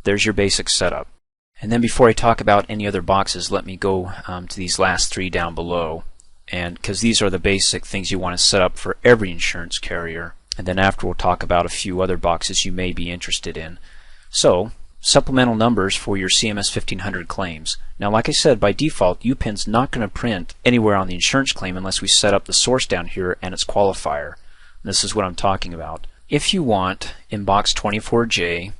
there's your basic setup. And then before I talk about any other boxes, let me go to these last three down below, and because these are the basic things you want to set up for every insurance carrier. And then after we'll talk about a few other boxes you may be interested in. So, supplemental numbers for your CMS 1500 claims. Now, like I said, by default, UPenn's not going to print anywhere on the insurance claim unless we set up the source down here and its qualifier. And this is what I'm talking about. If you want, in box 24J,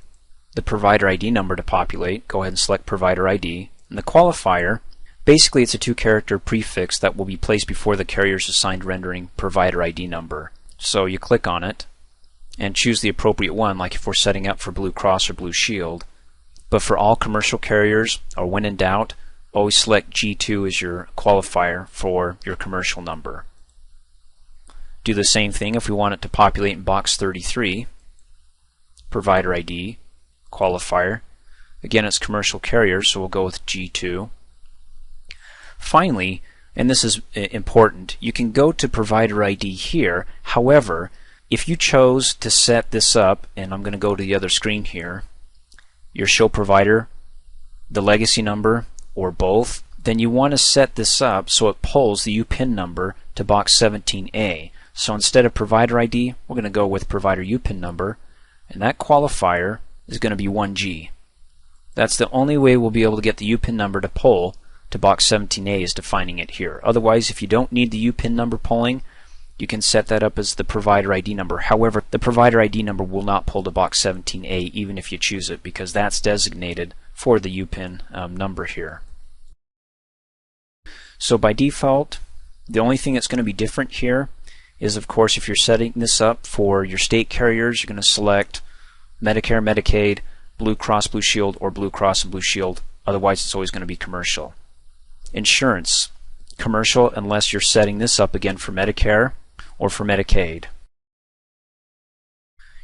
the provider ID number to populate, go ahead and select provider ID. And the qualifier, basically it's a 2-character prefix that will be placed before the carrier's assigned rendering provider ID number. So you click on it and choose the appropriate one, like if we're setting up for Blue Cross or Blue Shield. But for all commercial carriers, or when in doubt, always select G2 as your qualifier for your commercial number. Do the same thing if we want it to populate in box 33, provider ID, qualifier. Again, it's commercial carrier, so we'll go with G2. Finally, and this is important, you can go to provider ID here. However, if you chose to set this up, and I'm going to go to the other screen here, your show provider, the legacy number, or both, then you want to set this up so it pulls the UPIN number to box 17A. So instead of provider ID, we're going to go with provider UPIN number, and that qualifier is going to be 1G. That's the only way we'll be able to get the UPIN number to pull to box 17A, is defining it here. Otherwise, if you don't need the UPIN number pulling, you can set that up as the provider ID number. However, the provider ID number will not pull to box 17A even if you choose it, because that's designated for the UPIN number here. So by default, the only thing that's going to be different here is, of course, if you're setting this up for your state carriers, you're going to select Medicare, Medicaid, Blue Cross Blue Shield, or Blue Cross and Blue Shield. Otherwise, it's always going to be commercial. Insurance, commercial unless you're setting this up again for Medicare or for Medicaid.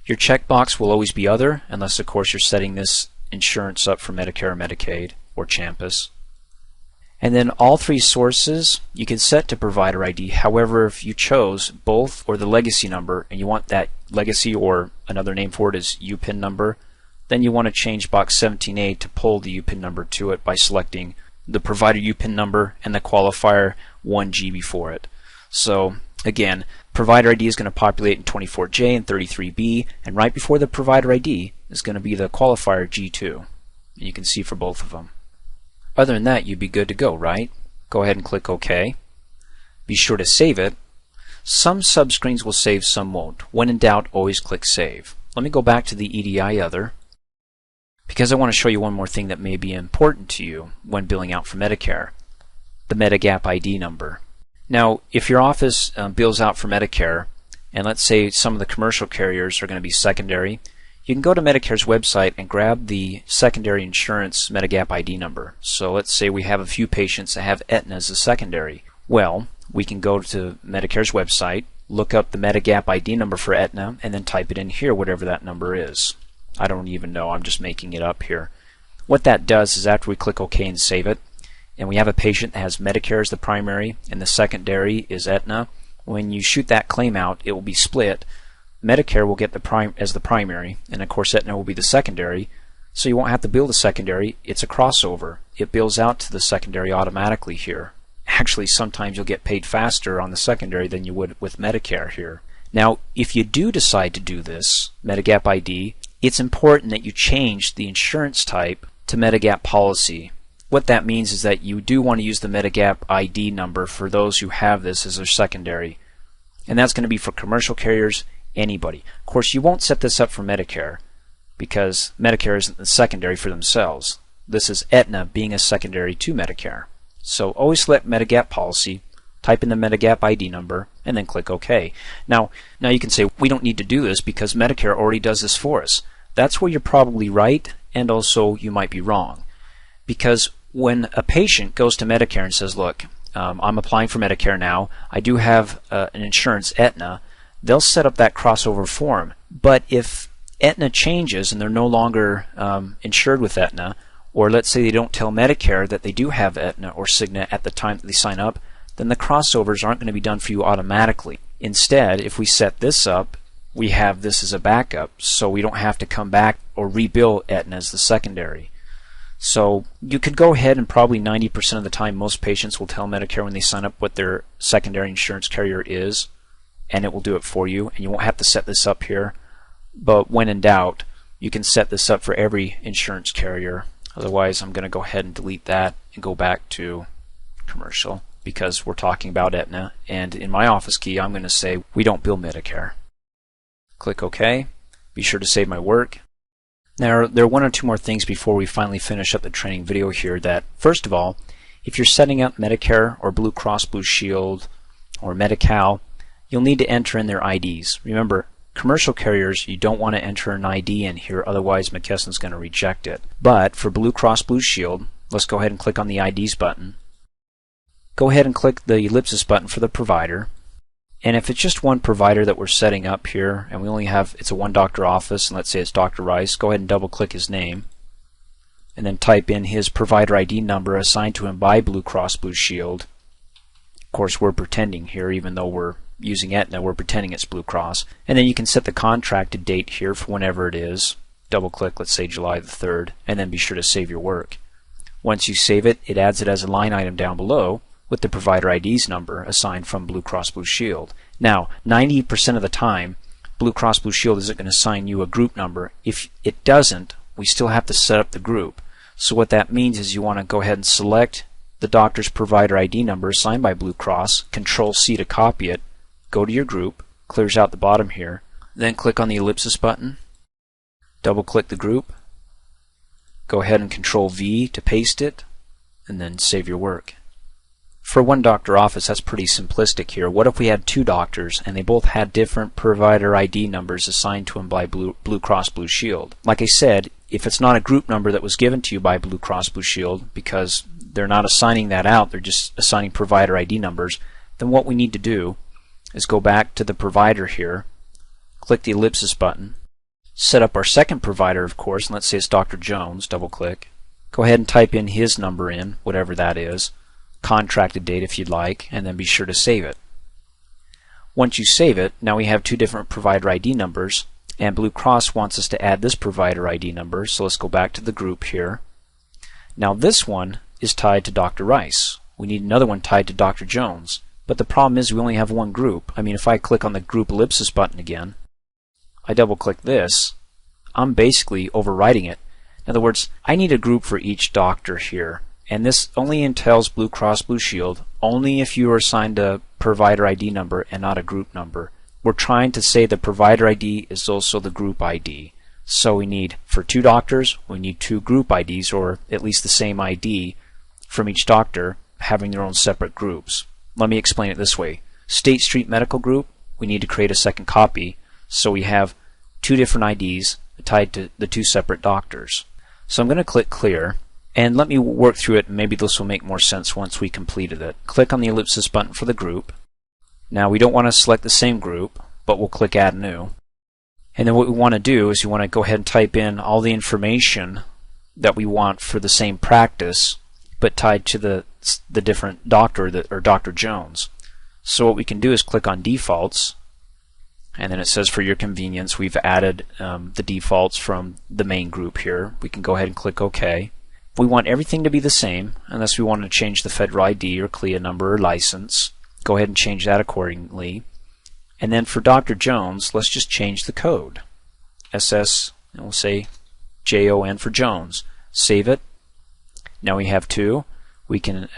Your checkbox will always be other, unless of course you're setting this insurance up for Medicare or Medicaid or Champus. And then all three sources you can set to provider ID. However, if you chose both or the legacy number, and you want that legacy, or another name for it is UPIN number, then you want to change box 17A to pull the UPIN number to it by selecting the provider UPIN number and the qualifier 1G before it. So again, provider ID is going to populate in 24J and 33B, and right before the provider ID is going to be the qualifier G2. And you can see for both of them. Other than that, you'd be good to go, right? Go ahead and click OK. Be sure to save it. Some subscreens will save, some won't. When in doubt, always click Save. Let me go back to the EDI Other, because I want to show you one more thing that may be important to you when billing out for Medicare, the Medigap ID number. Now, if your office bills out for Medicare, and let's say some of the commercial carriers are going to be secondary, you can go to Medicare's website and grab the secondary insurance Medigap ID number. So let's say we have a few patients that have Aetna as a secondary. Well, we can go to Medicare's website, look up the Medigap ID number for Aetna, and then type it in here, whatever that number is. I don't even know, I'm just making it up here. What that does is, after we click OK and save it, and we have a patient that has Medicare as the primary and the secondary is Aetna, when you shoot that claim out, it will be split. Medicare will get as the primary, and of course Aetna will be the secondary, so you won't have to bill the secondary. It's a crossover. It bills out to the secondary automatically here. Actually, sometimes you'll get paid faster on the secondary than you would with Medicare here. Now, if you do decide to do this, Medigap ID, it's important that you change the insurance type to Medigap policy. What that means is that you do want to use the Medigap ID number for those who have this as their secondary. And that's going to be for commercial carriers, anybody. Of course, you won't set this up for Medicare, because Medicare isn't the secondary for themselves. This is Aetna being a secondary to Medicare. So always select Medigap policy, type in the Medigap ID number, and then click OK. Now you can say, we don't need to do this because Medicare already does this for us. That's where you're probably right, and also you might be wrong. Because when a patient goes to Medicare and says, look, I'm applying for Medicare now, I do have an insurance, Aetna, they'll set up that crossover form. But if Aetna changes and they're no longer insured with Aetna, or let's say they don't tell Medicare that they do have Aetna or Cigna at the time that they sign up, then the crossovers aren't going to be done for you automatically. Instead, if we set this up, we have this as a backup, so we don't have to come back or rebill Aetna as the secondary. So you could go ahead and probably 90% of the time most patients will tell Medicare when they sign up what their secondary insurance carrier is, and it will do it for you, and you won't have to set this up here. But when in doubt, you can set this up for every insurance carrier. Otherwise, I'm going to go ahead and delete that and go back to commercial, because we're talking about Aetna, and in my office key I'm going to say we don't bill Medicare. Click OK. Be sure to save my work. Now, there are one or two more things before we finally finish up the training video here. That, first of all, if you're setting up Medicare or Blue Cross Blue Shield or Medi-Cal, you'll need to enter in their IDs. Remember, commercial carriers, you don't want to enter an ID in here, otherwise McKesson's going to reject it. But for Blue Cross Blue Shield, let's go ahead and click on the IDs button. Go ahead and click the ellipsis button for the provider. And if it's just one provider that we're setting up here, and we only have, it's a one doctor office, and let's say it's Dr. Rice, go ahead and double click his name, and then type in his provider ID number assigned to him by Blue Cross Blue Shield. Of course, we're pretending here, even though we're using Aetna, we're pretending it's Blue Cross. And then you can set the contracted date here for whenever it is. Double click, let's say July the 3rd, and then be sure to save your work. Once you save it, it adds it as a line item down below with the provider IDs number assigned from Blue Cross Blue Shield. Now, 90% of the time, Blue Cross Blue Shield isn't going to assign you a group number. If it doesn't, we still have to set up the group. So what that means is you want to go ahead and select the doctor's provider ID number assigned by Blue Cross, Control-C to copy it, go to your group, clears out the bottom here, then click on the ellipsis button, double click the group, go ahead and Control-V to paste it, and then save your work. For one doctor office, that's pretty simplistic here. What if we had two doctors and they both had different provider ID numbers assigned to them by Blue Cross Blue Shield? Like I said, if it's not a group number that was given to you by Blue Cross Blue Shield, because they're not assigning that out, they're just assigning provider ID numbers, then what we need to do is go back to the provider here, click the ellipsis button, set up our second provider, of course, and let's say it's Dr. Jones, double click. Go ahead and type in his number in, whatever that is, contracted date if you'd like, and then be sure to save it. Once you save it, now we have two different provider ID numbers, and Blue Cross wants us to add this provider ID number, so let's go back to the group here. Now this one is tied to Dr. Rice. We need another one tied to Dr. Jones. But the problem is we only have one group. I mean, if I click on the group ellipsis button again, I double click this, I'm basically overwriting it. In other words, I need a group for each doctor here. And this only entails Blue Cross Blue Shield, only if you are assigned a provider ID number and not a group number. We're trying to say the provider ID is also the group ID. So we need, for two doctors, we need two group IDs, or at least the same ID from each doctor having their own separate groups. Let me explain it this way. State Street Medical Group, we need to create a second copy, so we have two different IDs tied to the two separate doctors. So I'm going to click Clear, and let me work through it, and maybe this will make more sense once we completed it. Click on the ellipsis button for the group. Now we don't want to select the same group, but we'll click Add New. And then what we want to do is you want to go ahead and type in all the information that we want for the same practice, but tied to the different doctor, or Dr. Jones. So what we can do is click on Defaults, and then it says for your convenience we've added the defaults from the main group here. We can go ahead and click OK. We want everything to be the same, unless we want to change the federal ID or CLIA number or license. Go ahead and change that accordingly. And then for Dr. Jones, let's just change the code. SS, and we'll say JON for Jones. Save it. Now we have two. We can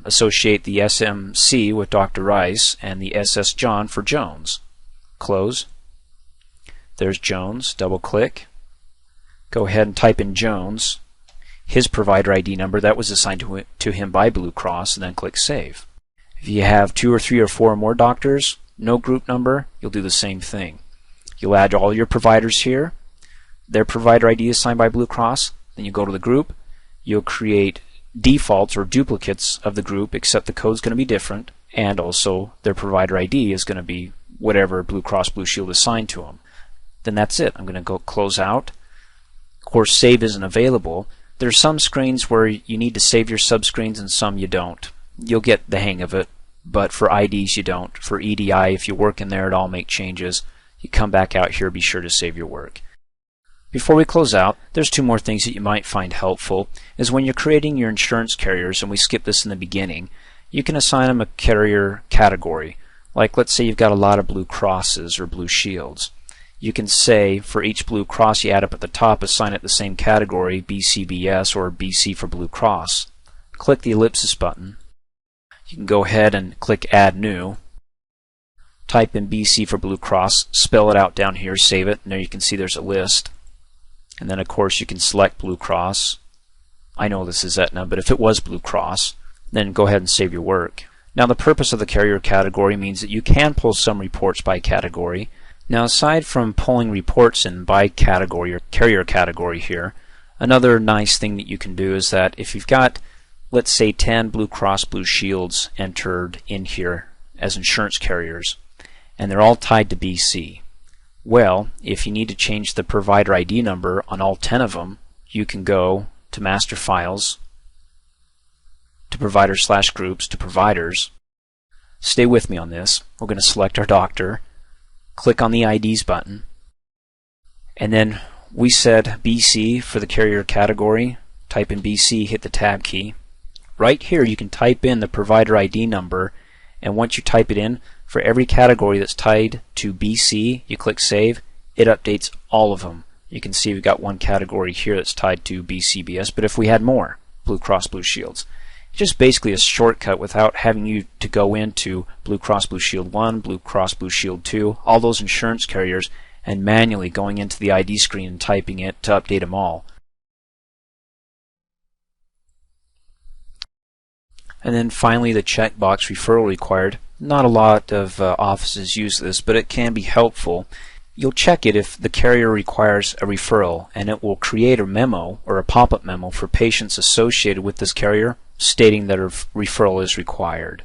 associate the SMC with Dr. Rice and the SS John for Jones. Close. There's Jones. Double click. Go ahead and type in Jones, his provider ID number that was assigned to him by Blue Cross, and then click Save. If you have 2 or 3 or 4 or more doctors, no group number, you'll do the same thing. You'll add all your providers here, their provider ID is assigned by Blue Cross, then you go to the group, you'll create defaults or duplicates of the group, except the code's going to be different, and also their provider ID is going to be whatever Blue Cross Blue Shield assigned to them. Then that's it. I'm going to go close out. Of course, save isn't available. There are some screens where you need to save your subscreens and some you don't. You'll get the hang of it, but for IDs you don't. For EDI, if you work in there at all, make changes. You come back out here, be sure to save your work. Before we close out, there's two more things that you might find helpful, is when you're creating your insurance carriers, and we skipped this in the beginning, you can assign them a carrier category. Like let's say you've got a lot of Blue Crosses or Blue Shields. You can say for each Blue Cross you add up at the top, assign it the same category, BCBS or BC for Blue Cross. Click the ellipsis button. You can go ahead and click Add New. Type in BC for Blue Cross, spell it out down here, save it, and there you can see there's a list. And then of course you can select Blue Cross. I know this is Aetna, but if it was Blue Cross, then go ahead and save your work. Now the purpose of the carrier category means that you can pull some reports by category. Now aside from pulling reports in by category or carrier category here, another nice thing that you can do is that if you've got, let's say, 10 Blue Cross Blue Shields entered in here as insurance carriers, and they're all tied to BC. Well, if you need to change the provider ID number on all 10 of them, you can go to Master Files, to Provider/Groups, to Providers. Stay with me on this. We're going to select our doctor, click on the IDs button, and then we said BC for the carrier category. Type in BC, hit the Tab key. Right here you can type in the provider ID number, and once you type it in, for every category that's tied to BC, you click Save, it updates all of them. You can see we've got one category here that's tied to BCBS, but if we had more Blue Cross Blue Shields, it's just basically a shortcut without having you to go into Blue Cross Blue Shield 1, Blue Cross Blue Shield 2, all those insurance carriers, and manually going into the ID screen and typing it to update them all. And then finally the checkbox Referral Required. Not a lot of offices use this, but it can be helpful. You'll check it if the carrier requires a referral, and it will create a memo or a pop-up memo for patients associated with this carrier stating that a referral is required.